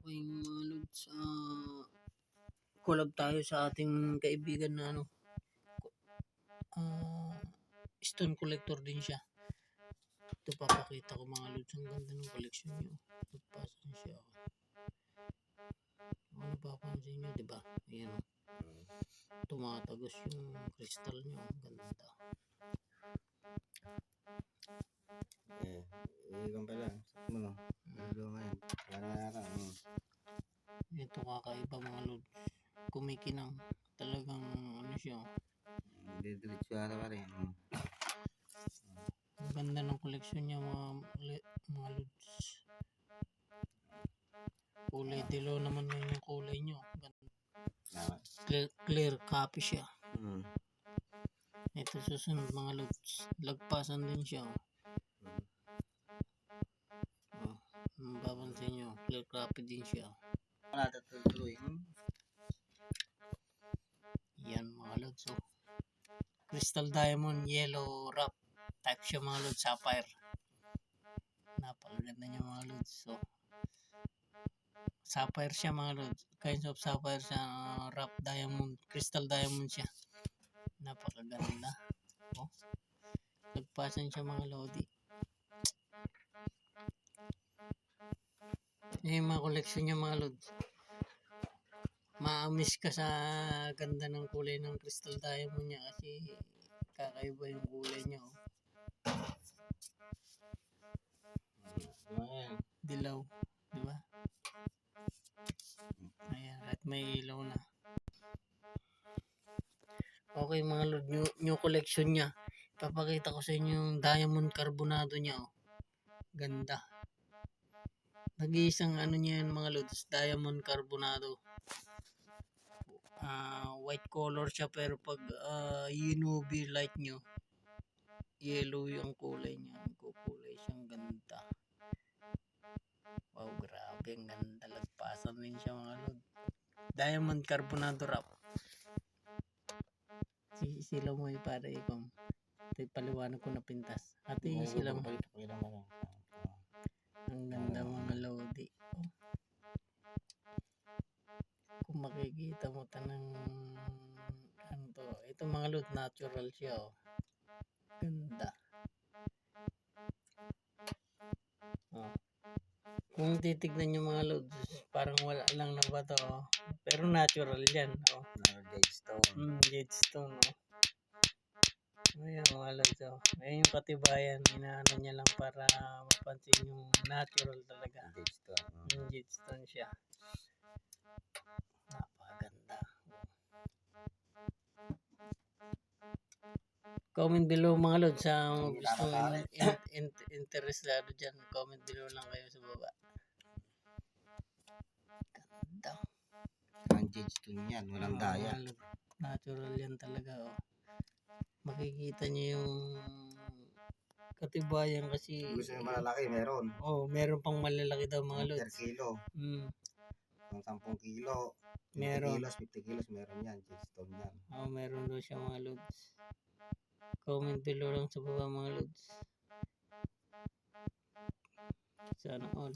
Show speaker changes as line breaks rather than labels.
Okay mga lods, collab tayo sa ating kaibigan na stone collector din siya. Ito papakita ko mga lods, ang ganda ng collection niya. Nagpasan siya. Ano papansin niyo, diba? Ayan o. Tumatagos yung crystal niya. Ang ganda.
Iwan pa lang. Ano? Ngayon.
Ito kakaiba mga lods. Kumikinang. Talagang ano siya.
Didiretso ata pa rin.
Ang ganda ng collection niya mga lods. Kulay dilaw naman yun yung kulay niyo. Clear copy siya. Ito susunod mga lods. Lagpasan din siya. Mapapansin nyo, clear copy din siya. Yan mga lods. Crystal diamond yellow wrap. Type siya mga lods, sapphire. Napakaganda niya mga lods. Sapphire siya mga lods. Kinds of sapphire siya. Wrap diamond. Crystal diamond siya. Napakaganda. Nagpasan siya mga lodi. Yung mga collection niya mga lods. Ma-miss ka sa ganda ng kulay ng crystal diamond niya kasi kakaiba yung kulay niya. Dilaw, di ba? Ayan, at may ilaw na. Okay mga lord, new collection niya. Papakita ko sa inyo yung diamond carbonado niya. Ganda. Nag-iisang ano niya yan mga lods, diamond carbonado. White color siya pero pag UV light nyo, yellow yung kulay niya. Kulay siyang ganda. Wow, grabe, ang ganda. Lagpasan din siya mga lods. Diamond carbonado wrap. Sila mo yung para ikong. Ito paliwanag ko na pintas. Ate sila mo. Ang ganda mga lodi. Kung makikita mo tanang ano to. Ito mga lodi, natural siya. Ganda. Kung titignan nyo mga lods, parang wala lang na ba to. Pero natural yan. Jadestone. Jadestone. Ayan mga lods. Ayan yung katibayan. Inaano niya lang para mapansin yung natural talaga. Yung jadestone siya. Napakaganda. Comment below mga lods sa gustong interesado dyan. Comment below lang kayo sa baba. Ganda.
Ang jadestone yan. Walang daya.
Natural yan talaga. Makikita niyo yung katibayan kasi.
Gusto nyo malalaki, meron.
Meron pang malalaki daw mga lods.
Per kilo. Kung 10 kilo, 20
meron.
kilos, 50 kilos, meron yan. Jadestone yan.
Meron daw siya mga lods. Comment below lang sa baba mga lods. Sana all.